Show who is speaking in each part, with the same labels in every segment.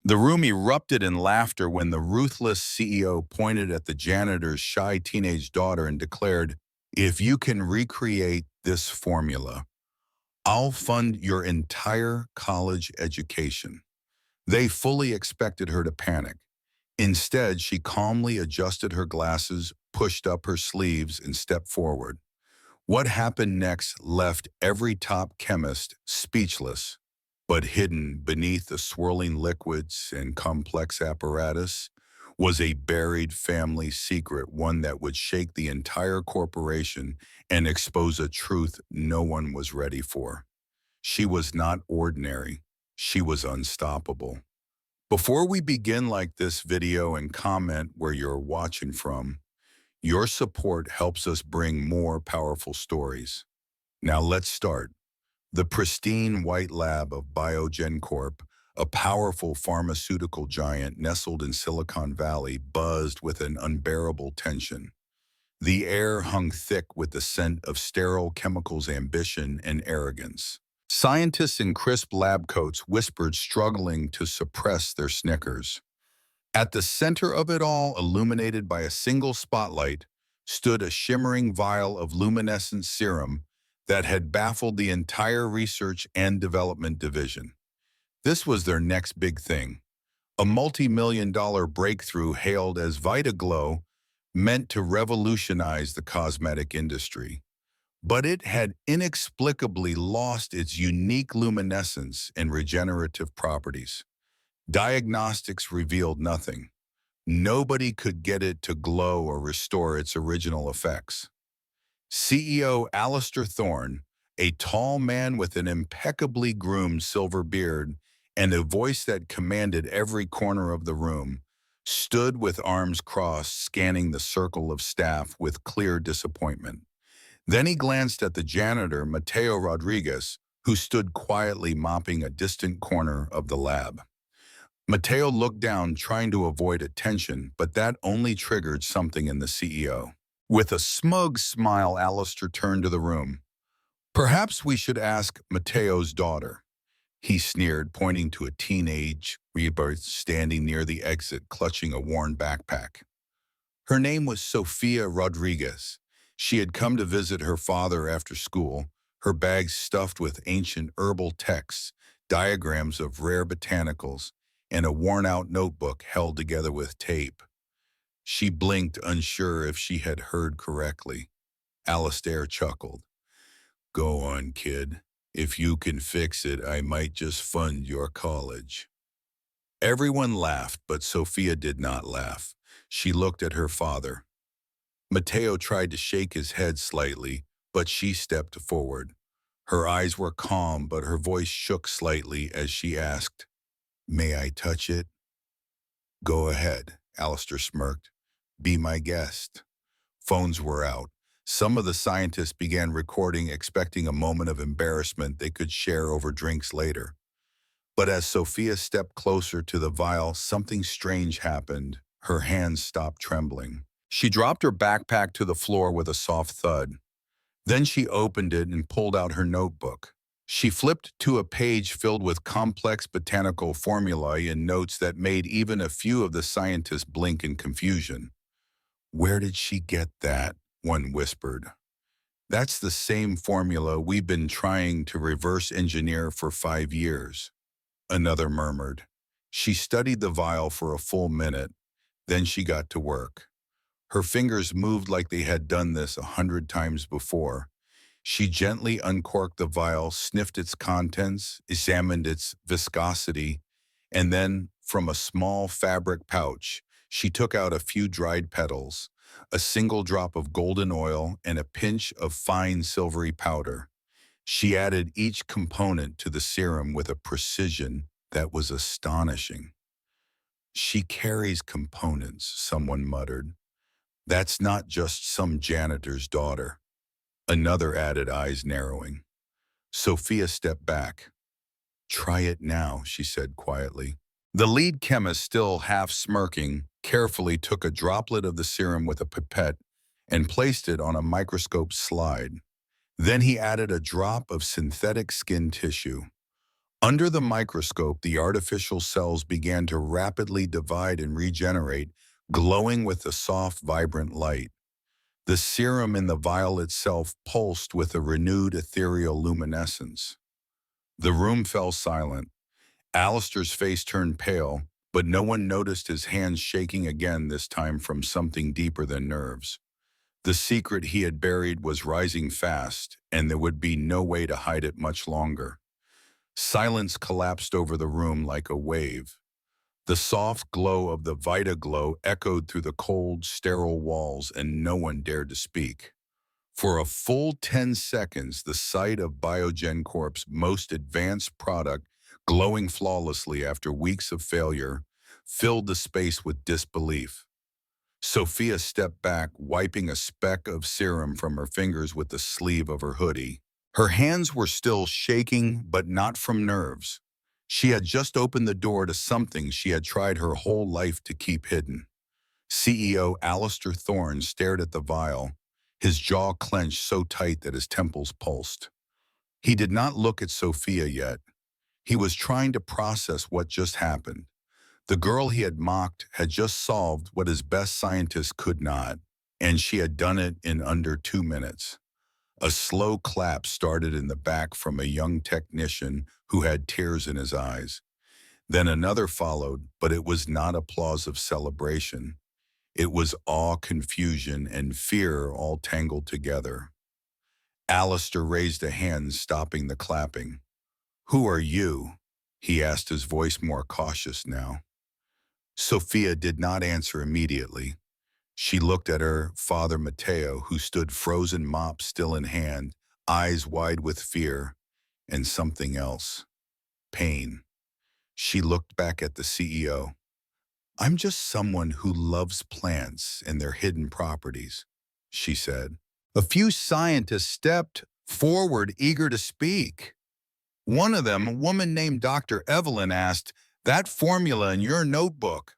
Speaker 1: The room erupted in laughter when the ruthless CEO pointed at the janitor's shy teenage daughter and declared, "If you can recreate this formula, I'll fund your entire college education." They fully expected her to panic. Instead, she calmly adjusted her glasses, pushed up her sleeves, and stepped forward. What happened next left every top chemist speechless, but hidden beneath the swirling liquids and complex apparatus was a buried family secret, one that would shake the entire corporation and expose a truth no one was ready for. She was not ordinary. She was unstoppable. Before we begin like this video and comment where you're watching from, your support helps us bring more powerful stories. Now let's start. The pristine white lab of Biogen Corp, a powerful pharmaceutical giant nestled in Silicon Valley, buzzed with an unbearable tension. The air hung thick with the scent of sterile chemicals, ambition, and arrogance. Scientists in crisp lab coats whispered, struggling to suppress their snickers. At the center of it all, illuminated by a single spotlight, stood a shimmering vial of luminescent serum that had baffled the entire research and development division. This was their next big thing, a multi-million-dollar breakthrough hailed as VitaGlow, meant to revolutionize the cosmetic industry. But it had inexplicably lost its unique luminescence and regenerative properties. Diagnostics revealed nothing. Nobody could get it to glow or restore its original effects. CEO Alistair Thorne, a tall man with an impeccably groomed silver beard and a voice that commanded every corner of the room, stood with arms crossed, scanning the circle of staff with clear disappointment. Then he glanced at the janitor, Mateo Rodriguez, who stood quietly mopping a distant corner of the lab. Mateo looked down, trying to avoid attention, but that only triggered something in the CEO. With a smug smile, Alistair turned to the room. "Perhaps we should ask Mateo's daughter," he sneered, pointing to a teenage rebirth standing near the exit, clutching a worn backpack. Her name was Sofia Rodriguez. She had come to visit her father after school, her bag stuffed with ancient herbal texts, diagrams of rare botanicals, and a worn-out notebook held together with tape. She blinked, unsure if she had heard correctly. Alistair chuckled. "Go on, kid. If you can fix it, I might just fund your college." Everyone laughed, but Sophia did not laugh. She looked at her father. Mateo tried to shake his head slightly, but she stepped forward. Her eyes were calm, but her voice shook slightly as she asked, "May I touch it?" "Go ahead," Alistair smirked. "Be my guest." Phones were out. Some of the scientists began recording, expecting a moment of embarrassment they could share over drinks later. But as Sophia stepped closer to the vial, something strange happened. Her hands stopped trembling. She dropped her backpack to the floor with a soft thud. Then she opened it and pulled out her notebook. She flipped to a page filled with complex botanical formulae and notes that made even a few of the scientists blink in confusion. "Where did she get that?" one whispered. "That's the same formula we've been trying to reverse engineer for 5 years," another murmured. She studied the vial for a full minute, then she got to work. Her fingers moved like they had done this 100 times before. She gently uncorked the vial, sniffed its contents, examined its viscosity, and then, from a small fabric pouch, she took out a few dried petals, a single drop of golden oil, and a pinch of fine silvery powder. She added each component to the serum with a precision that was astonishing. "She carries components," someone muttered. "That's not just some janitor's daughter." Another added, eyes narrowing. Sophia stepped back. "Try it now," she said quietly. The lead chemist, still half smirking, carefully took a droplet of the serum with a pipette and placed it on a microscope slide. Then he added a drop of synthetic skin tissue. Under the microscope, the artificial cells began to rapidly divide and regenerate, glowing with a soft, vibrant light. The serum in the vial itself pulsed with a renewed ethereal luminescence. The room fell silent. Alistair's face turned pale, but no one noticed his hands shaking again, this time from something deeper than nerves. The secret he had buried was rising fast, and there would be no way to hide it much longer. Silence collapsed over the room like a wave. The soft glow of the Vita Glow echoed through the cold, sterile walls, and no one dared to speak. For a full 10 seconds, the sight of Biogen Corp's most advanced product, glowing flawlessly after weeks of failure, filled the space with disbelief. Sophia stepped back, wiping a speck of serum from her fingers with the sleeve of her hoodie. Her hands were still shaking, but not from nerves. She had just opened the door to something she had tried her whole life to keep hidden. CEO Alistair Thorne stared at the vial, his jaw clenched so tight that his temples pulsed. He did not look at Sophia yet. He was trying to process what just happened. The girl he had mocked had just solved what his best scientist could not, and she had done it in under 2 minutes. A slow clap started in the back from a young technician who had tears in his eyes. Then another followed, but it was not applause of celebration. It was awe, confusion, and fear all tangled together. Alistair raised a hand, stopping the clapping. "Who are you?" he asked, his voice more cautious now. Sophia did not answer immediately. She looked at her father Matteo, who stood frozen, mop still in hand, eyes wide with fear, and something else. Pain. She looked back at the CEO. "I'm just someone who loves plants and their hidden properties," she said. A few scientists stepped forward, eager to speak. One of them, a woman named Dr. Evelyn, asked, "That formula in your notebook,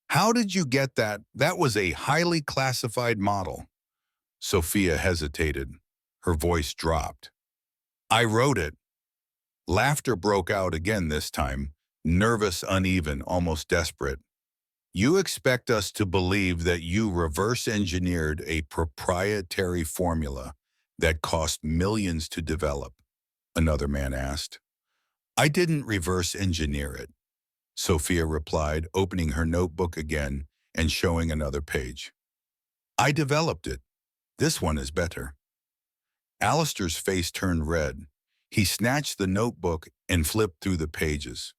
Speaker 1: how did you get that? That was a highly classified model." Sophia hesitated. Her voice dropped. "I wrote it." Laughter broke out again this time, nervous, uneven, almost desperate. "You expect us to believe that you reverse-engineered a proprietary formula that cost millions to develop?" another man asked. "I didn't reverse-engineer it," Sophia replied, opening her notebook again and showing another page. "I developed it. This one is better." Alistair's face turned red. He snatched the notebook and flipped through the pages.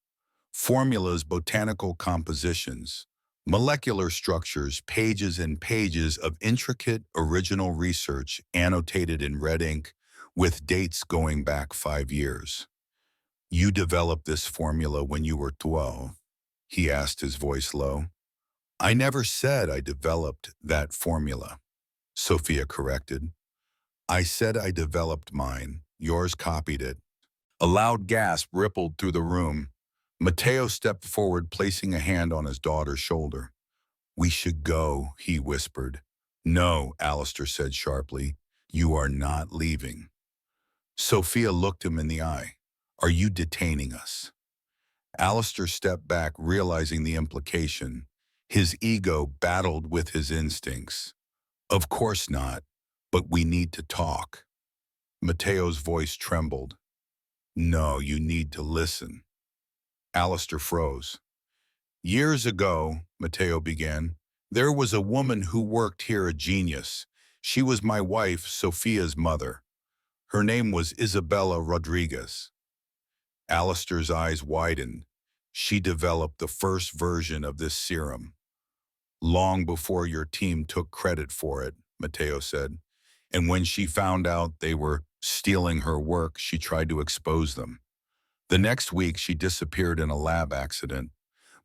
Speaker 1: Formulas, botanical compositions, molecular structures, pages and pages of intricate, original research annotated in red ink with dates going back 5 years. "You developed this formula when you were 12, he asked, his voice low. "I never said I developed that formula," Sophia corrected. "I said I developed mine. Yours copied it." A loud gasp rippled through the room. Matteo stepped forward, placing a hand on his daughter's shoulder. "We should go," he whispered. "No," Alistair said sharply. "You are not leaving." Sophia looked him in the eye. "Are you detaining us?" Alistair stepped back, realizing the implication. His ego battled with his instincts. "Of course not, but we need to talk." Matteo's voice trembled. "No, you need to listen." Alistair froze. "Years ago," Matteo began, "there was a woman who worked here, a genius. She was my wife, Sophia's mother. Her name was Isabella Rodriguez." Alistair's eyes widened. "She developed the first version of this serum long before your team took credit for it," Matteo said. "And when she found out they were stealing her work, she tried to expose them. The next week, she disappeared in a lab accident.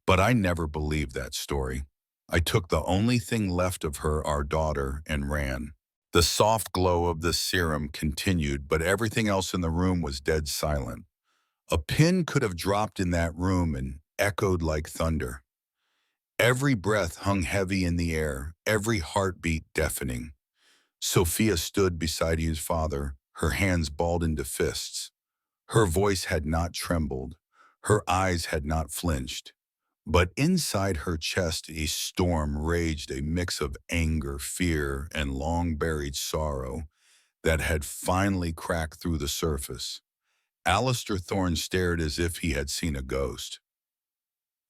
Speaker 1: But I never believed that story. I took the only thing left of her, our daughter, and ran." The soft glow of the serum continued, but everything else in the room was dead silent. A pin could have dropped in that room and echoed like thunder. Every breath hung heavy in the air, every heartbeat deafening. Sophia stood beside his father, her hands balled into fists. Her voice had not trembled. Her eyes had not flinched. But inside her chest a storm raged, a mix of anger, fear, and long-buried sorrow that had finally cracked through the surface. Alistair Thorne stared as if he had seen a ghost.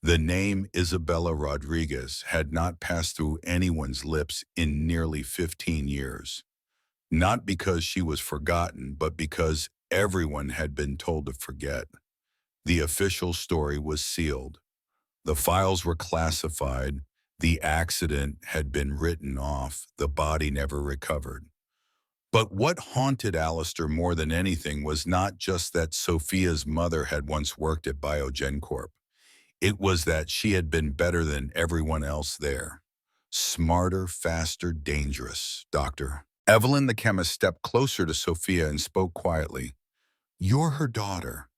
Speaker 1: The name Isabella Rodriguez had not passed through anyone's lips in nearly 15 years. Not because she was forgotten, but because everyone had been told to forget. The official story was sealed. The files were classified. The accident had been written off. The body never recovered. But what haunted Alistair more than anything was not just that Sophia's mother had once worked at Biogen Corp. It was that she had been better than everyone else there. Smarter, faster, dangerous, Doctor. Evelyn the chemist stepped closer to Sophia and spoke quietly. "You're her daughter."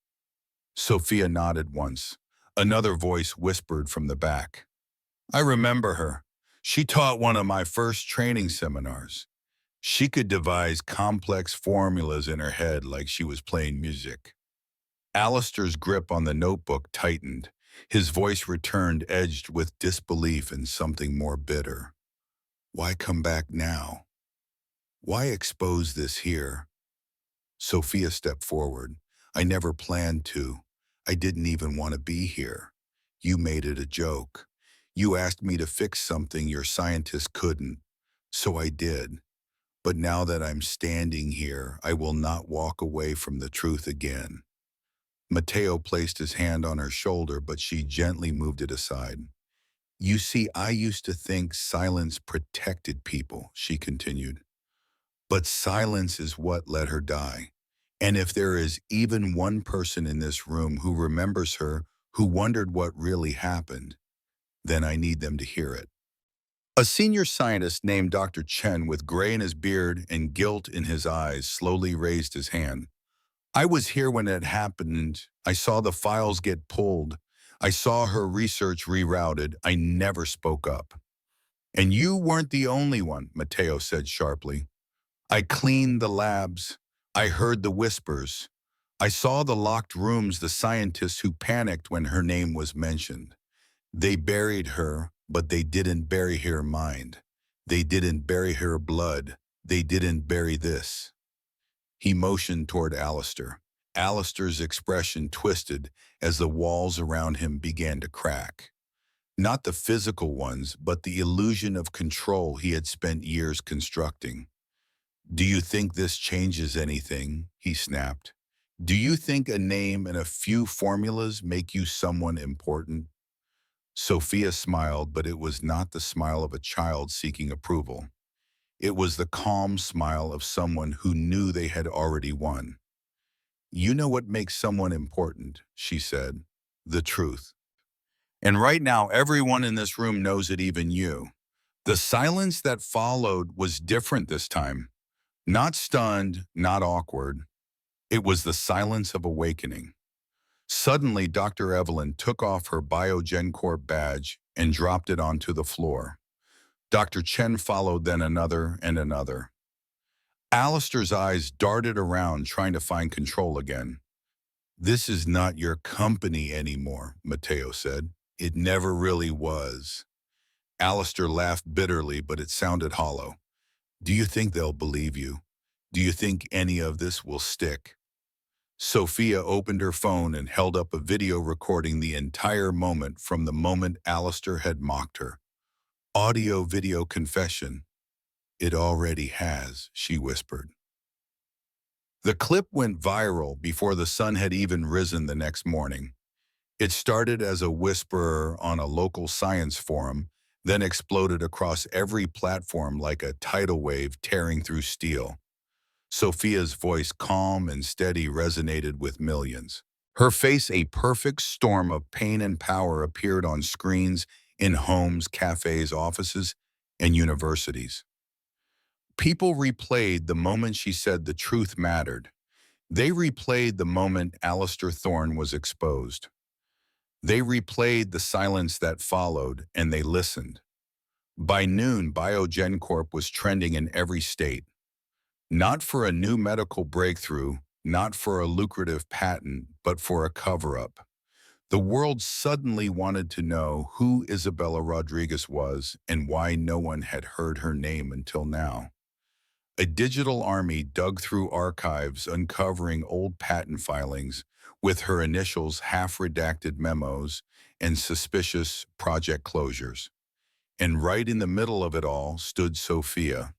Speaker 1: Sophia nodded once. Another voice whispered from the back. "I remember her. She taught one of my first training seminars. She could devise complex formulas in her head like she was playing music." Alistair's grip on the notebook tightened. His voice returned, edged with disbelief and something more bitter. "Why come back now? Why expose this here?" Sophia stepped forward. "I never planned to. I didn't even want to be here. You made it a joke. You asked me to fix something your scientist couldn't. So I did. But now that I'm standing here, I will not walk away from the truth again." Matteo placed his hand on her shoulder, but she gently moved it aside. "You see, I used to think silence protected people," she continued. "But silence is what let her die. And if there is even one person in this room who remembers her, who wondered what really happened, then I need them to hear it." A senior scientist named Dr. Chen, with gray in his beard and guilt in his eyes, slowly raised his hand. "I was here when it happened. I saw the files get pulled. I saw her research rerouted. I never spoke up." "And you weren't the only one," Matteo said sharply. "I cleaned the labs. I heard the whispers. I saw the locked rooms, the scientists who panicked when her name was mentioned. They buried her, but they didn't bury her mind. They didn't bury her blood. They didn't bury this." He motioned toward Alistair. Alistair's expression twisted as the walls around him began to crack. Not the physical ones, but the illusion of control he had spent years constructing. "Do you think this changes anything?" he snapped. "Do you think a name and a few formulas make you someone important?" Sophia smiled, but it was not the smile of a child seeking approval. It was the calm smile of someone who knew they had already won. "You know what makes someone important," she said. "The truth. And right now, everyone in this room knows it, even you." The silence that followed was different this time. Not stunned, not awkward. It was the silence of awakening. Suddenly, Dr. Evelyn took off her Biogen Corp badge and dropped it onto the floor. Dr. Chen followed, then another and another. Alistair's eyes darted around, trying to find control again. "This is not your company anymore," Matteo said. "It never really was." Alistair laughed bitterly, but it sounded hollow. "Do you think they'll believe you? Do you think any of this will stick?" Sophia opened her phone and held up a video recording the entire moment from the moment Alistair had mocked her. "Audio-video confession." "It already has," she whispered. The clip went viral before the sun had even risen the next morning. It started as a whisper on a local science forum, then exploded across every platform like a tidal wave tearing through steel. Sophia's voice, calm and steady, resonated with millions. Her face, a perfect storm of pain and power, appeared on screens in homes, cafes, offices, and universities. People replayed the moment she said the truth mattered. They replayed the moment Alistair Thorne was exposed. They replayed the silence that followed, and they listened. By noon, Biogen Corp was trending in every state. Not for a new medical breakthrough, not for a lucrative patent, but for a cover-up. The world suddenly wanted to know who Isabella Rodriguez was and why no one had heard her name until now. A digital army dug through archives uncovering old patent filings with her initials half-redacted memos and suspicious project closures. And right in the middle of it all stood Sophia,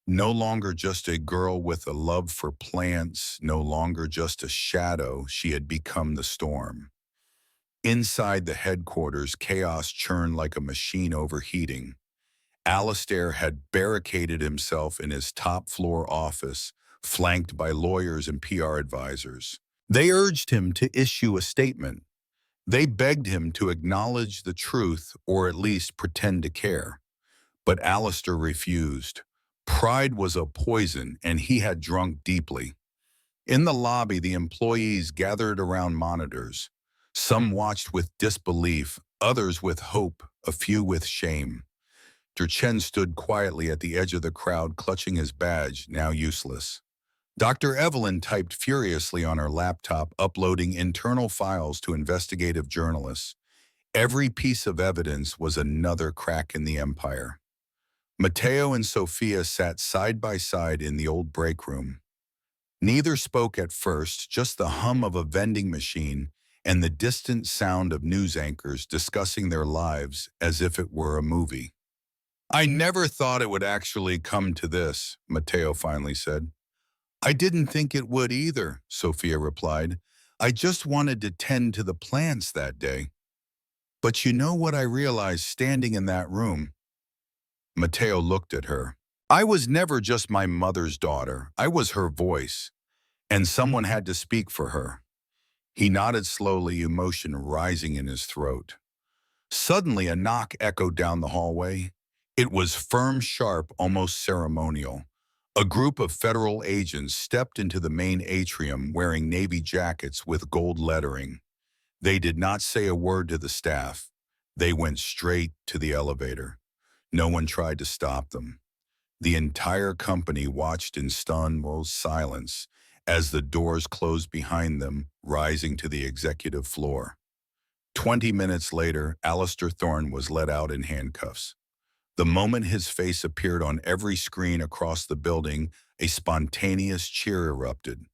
Speaker 1: no longer just a girl with a love for plants, no longer just a shadow, she had become the storm. Inside the headquarters, chaos churned like a machine overheating. Alistair had barricaded himself in his top-floor office, flanked by lawyers and PR advisors. They urged him to issue a statement. They begged him to acknowledge the truth or at least pretend to care. But Alistair refused. Pride was a poison, and he had drunk deeply. In the lobby, the employees gathered around monitors. Some watched with disbelief, others with hope, a few with shame. Chen stood quietly at the edge of the crowd, clutching his badge, now useless. Dr. Evelyn typed furiously on her laptop, uploading internal files to investigative journalists. Every piece of evidence was another crack in the empire. Matteo and Sophia sat side by side in the old break room. Neither spoke at first, just the hum of a vending machine and the distant sound of news anchors discussing their lives as if it were a movie. "I never thought it would actually come to this," Matteo finally said. "I didn't think it would either," Sophia replied. "I just wanted to tend to the plants that day. But you know what I realized standing in that room?" Matteo looked at her. "I was never just my mother's daughter. I was her voice, and someone had to speak for her." He nodded slowly, emotion rising in his throat. Suddenly, a knock echoed down the hallway. It was firm, sharp, almost ceremonial. A group of federal agents stepped into the main atrium wearing navy jackets with gold lettering. They did not say a word to the staff. They went straight to the elevator. No one tried to stop them. The entire company watched in stunned silence as the doors closed behind them, rising to the executive floor. 20 minutes later, Alistair Thorne was let out in handcuffs. The moment his face appeared on every screen across the building, a spontaneous cheer erupted.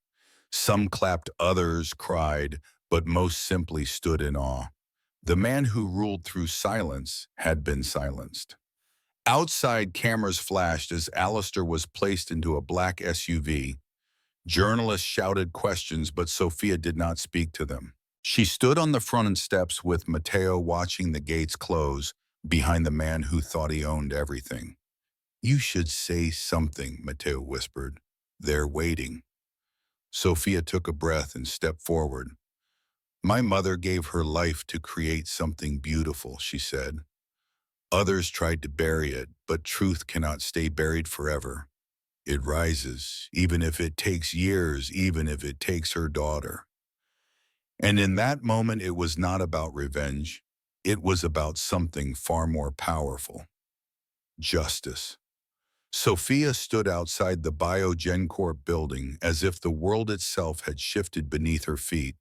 Speaker 1: Some clapped, others cried, but most simply stood in awe. The man who ruled through silence had been silenced. Outside, cameras flashed as Alistair was placed into a black SUV. Journalists shouted questions, but Sophia did not speak to them. She stood on the front steps with Matteo watching the gates close behind the man who thought he owned everything. "You should say something," Matteo whispered. "They're waiting." Sophia took a breath and stepped forward. "My mother gave her life to create something beautiful," she said. "Others tried to bury it, but truth cannot stay buried forever. It rises, even if it takes years, even if it takes her daughter." And in that moment, it was not about revenge. It was about something far more powerful: justice. Sophia stood outside the BioGenCorp building as if the world itself had shifted beneath her feet.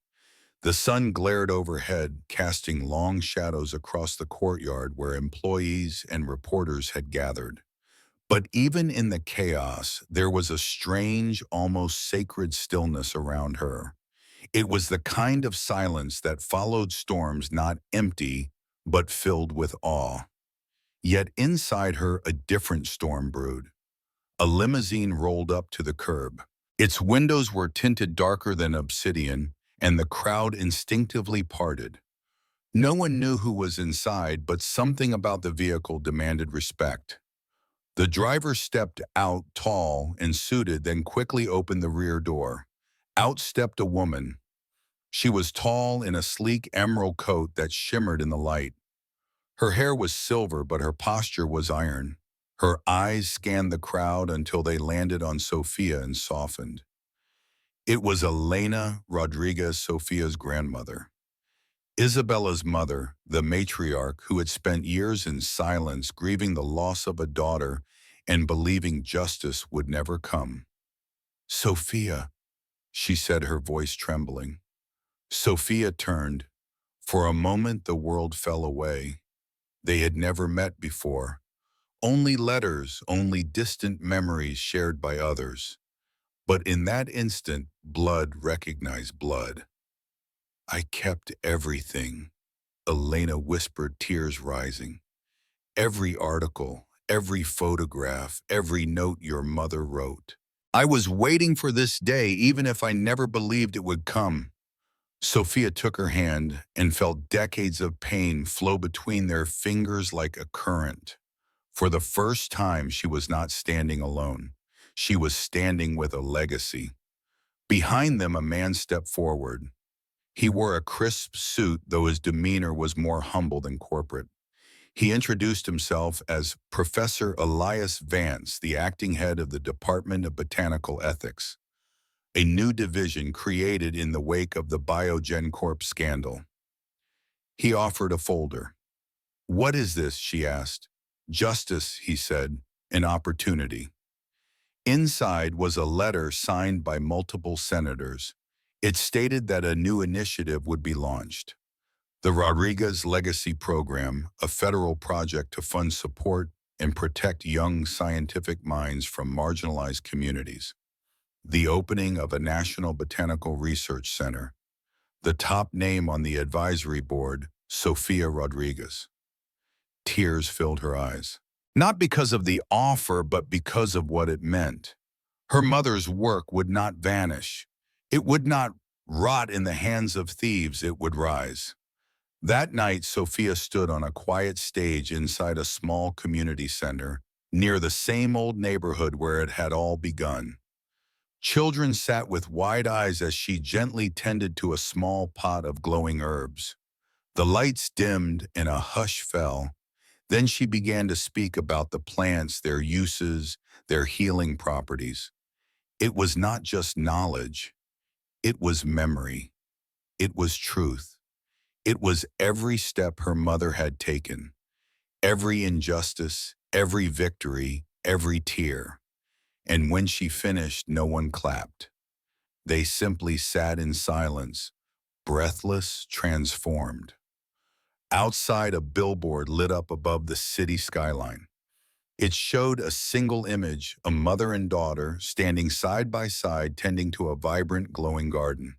Speaker 1: The sun glared overhead, casting long shadows across the courtyard where employees and reporters had gathered. But even in the chaos, there was a strange, almost sacred stillness around her. It was the kind of silence that followed storms, not empty, but filled with awe. Yet inside her, a different storm brewed. A limousine rolled up to the curb. Its windows were tinted darker than obsidian, and the crowd instinctively parted. No one knew who was inside, but something about the vehicle demanded respect. The driver stepped out, tall and suited, then quickly opened the rear door. Out stepped a woman. She was tall in a sleek emerald coat that shimmered in the light. Her hair was silver, but her posture was iron. Her eyes scanned the crowd until they landed on Sophia and softened. It was Elena Rodriguez, Sophia's grandmother. Isabella's mother, the matriarch who had spent years in silence grieving the loss of a daughter and believing justice would never come. "Sophia," she said, her voice trembling. Sophia turned. For a moment, the world fell away. They had never met before. Only letters, only distant memories shared by others. But in that instant, blood recognized blood. I kept everything, Elena whispered, tears rising. Every article, every photograph, every note your mother wrote. I was waiting for this day, even if I never believed it would come. Sophia took her hand and felt decades of pain flow between their fingers like a current. For the first time, she was not standing alone. She was standing with a legacy. Behind them, a man stepped forward. He wore a crisp suit, though his demeanor was more humble than corporate. He introduced himself as Professor Elias Vance, the acting head of the Department of Botanical Ethics, a new division created in the wake of the Biogen Corp scandal. He offered a folder. "What is this?" she asked. "Justice," he said, "an opportunity." Inside was a letter signed by multiple senators. It stated that a new initiative would be launched. The Rodriguez Legacy Program, a federal project to fund support and protect young scientific minds from marginalized communities. The opening of a National Botanical Research Center. The top name on the advisory board, Sophia Rodriguez. Tears filled her eyes. Not because of the offer, but because of what it meant. Her mother's work would not vanish. It would not rot in the hands of thieves, it would rise. That night, Sophia stood on a quiet stage inside a small community center, near the same old neighborhood where it had all begun. Children sat with wide eyes as she gently tended to a small pot of glowing herbs. The lights dimmed and a hush fell. Then she began to speak about the plants, their uses, their healing properties. It was not just knowledge. It was memory. It was truth. It was every step her mother had taken, every injustice, every victory, every tear. And when she finished, no one clapped. They simply sat in silence, breathless, transformed. Outside, a billboard lit up above the city skyline. It showed a single image, a mother and daughter standing side by side tending to a vibrant, glowing garden.